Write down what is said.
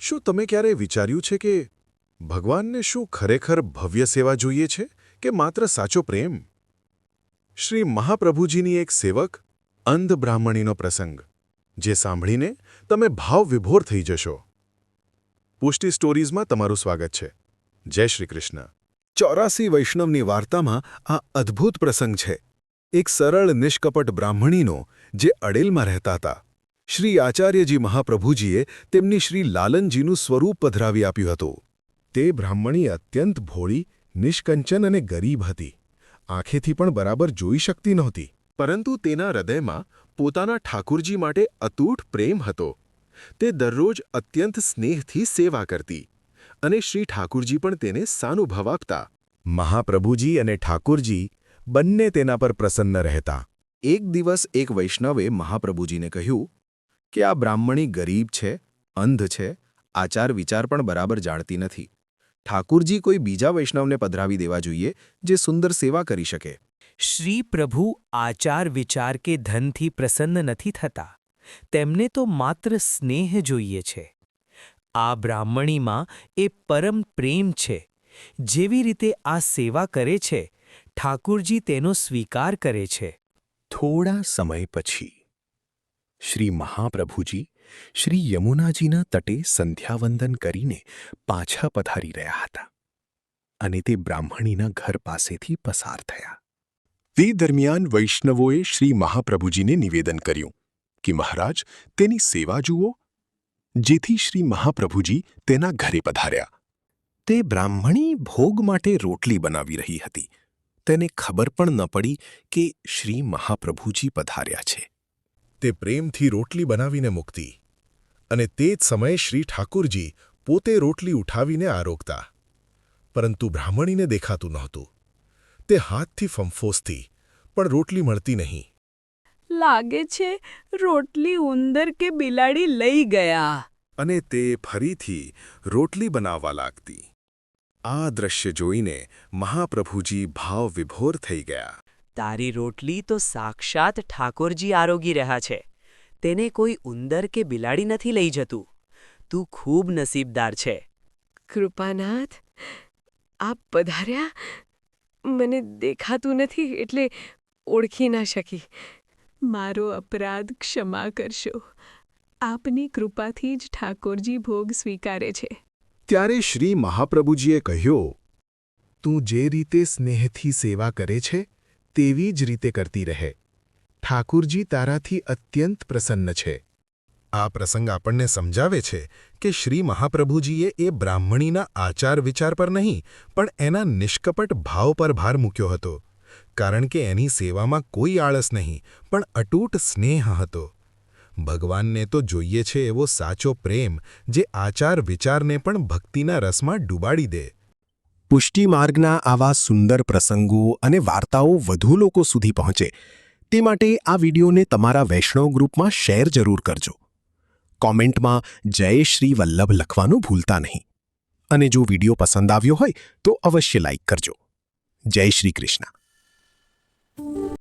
શું તમે ક્યારેય વિચાર્યું છે કે ભગવાનને શું ખરેખર ભવ્ય સેવા જોઈએ છે કે માત્ર સાચો પ્રેમ? શ્રી મહાપ્રભુજીની એક સેવક અંધ બ્રાહ્મણીનો પ્રસંગ, જે સાંભળીને તમે ભાવવિભોર થઈ જશો. પુષ્ટિ સ્ટોરીઝમાં તમારું સ્વાગત છે. જય શ્રી કૃષ્ણ. 84 વૈષ્ણવની વાર્તામાં આ અદ્ભુત પ્રસંગ છે. એક સરળ નિષ્કપટ બ્રાહ્મણીનો જે અડેલમાં રહેતા હતા. શ્રી આચાર્યજી મહાપ્રભુજીએ તેમની શ્રી લાલનજીનું સ્વરૂપ પધરાવી આપ્યું હતું. તે બ્રાહ્મણી અત્યંત ભોળી, નિષ્કંચન અને ગરીબ હતી. આંખેથી પણ બરાબર જોઈ શકતી નહોતી. પરંતુ તેના હૃદયમાં પોતાના ઠાકુરજી માટે અતૂટ પ્રેમ હતો. તે દરરોજ અત્યંત સ્નેહથી સેવા કરતી અને શ્રી ઠાકુરજી પણ તેને સાનુભવ આપતા. મહાપ્રભુજી અને ઠાકુરજી બંને તેના પર પ્રસન્ન રહેતા. એક દિવસ એક વૈષ્ણવે મહાપ્રભુજીને કહ્યું કે આ બ્રાહ્મણી ગરીબ છે, અંધ છે, આચાર વિચાર પણ બરાબર જાણતી નથી. ઠાકુરજી કોઈ બીજા વૈષ્ણવને પધરાવી દેવા જોઈએ જે સુંદર સેવા કરી શકે. શ્રી પ્રભુ આચાર વિચાર કે ધનથી પ્રસન્ન નથી થતા. તેમને તો માત્ર સ્નેહ જોઈએ છે. આ બ્રાહ્મણીમાં એ પરમ પ્રેમ છે. જેવી રીતે આ સેવા કરે છે, ઠાકુરજી તેનો સ્વીકાર કરે છે. થોડા સમય પછી શ્રી મહાપ્રભુજી શ્રી યમુનાજીના તટે સંધ્યાવંદન કરીને પાછા પધારી રહ્યા હતા અને તે બ્રાહ્મણીના ઘર પાસેથી પસાર થયા. તે દરમિયાન વૈષ્ણવોએ શ્રી મહાપ્રભુજીને નિવેદન કર્યું કે મહારાજ, તેની સેવા જુઓ. જેથી શ્રી મહાપ્રભુજી તેના ઘરે પધાર્યા. તે બ્રાહ્મણી ભોગ માટે રોટલી બનાવી રહી હતી. તેને ખબર પણ ન પડી કે શ્રી મહાપ્રભુજી પધાર્યા છે. તે પ્રેમથી રોટલી બનાવીને મૂકતી અને તે જ સમયે શ્રી ઠાકુરજી પોતે રોટલી ઉઠાવીને આરોગતા. પરંતુ બ્રાહ્મણીને દેખાતું નહોતું. તે હાથથી ફંફોસતી, પણ રોટલી મળતી નહીં. લાગે છે રોટલી ઉંદર કે બિલાડી લઈ ગયા. અને તે ફરીથી રોટલી બનાવવા લાગતી. આ દ્રશ્ય જોઈને મહાપ્રભુજી ભાવવિભોર થઈ ગયા. તારી રોટલી તો સાક્ષાત ઠાકોરજી આરોગી રહ્યા છે. તેને કોઈ ઉંદર કે બિલાડી નથી લઈ જતું. તું ખૂબ નસીબદાર છે. કૃપાનાથ, આપ પધાર્યા? મને દેખાતું નથી એટલે ઓળખી ના શકી. મારો અપરાધ ક્ષમા કરશો. આપની કૃપાથી જ ઠાકોરજી ભોગ સ્વીકારે છે. ત્યારે શ્રી મહાપ્રભુજીએ કહ્યું, તું જે રીતે સ્નેહથી સેવા કરે છે તેવી જ રીતે કરતી રહે. ઠાકુરજી તારાથી અત્યંત પ્રસન્ન છે. આ પ્રસંગ આપણને સમજાવે છે કે શ્રી મહાપ્રભુજીએ એ બ્રાહ્મણીના આચાર વિચાર પર નહીં, પણ એના નિષ્કપટ ભાવ પર ભાર મૂક્યો હતો. કારણ કે એની સેવામાં કોઈ આળસ નહીં, પણ અતૂટ સ્નેહ હતો. ભગવાનને તો જોઈએ છે એવો સાચો પ્રેમ જે આચાર વિચારને પણ ભક્તિના રસમાં ડૂબાડી દે. પુષ્ટિ માર્ગના આવા સુંદર પ્રસંગો અને વાર્તાઓ વધુ લોકો સુધી પહોંચે તે માટે આ વિડીયોને તમારા વૈષ્ણવ ગ્રુપમાં શેર જરૂર કરજો. કોમેન્ટમાં જય શ્રી વલ્લભ લખવાનું ભૂલતા નહીં. અને જો વિડીયો પસંદ આવ્યો હોય તો અવશ્ય લાઇક કરજો. જય શ્રી કૃષ્ણ.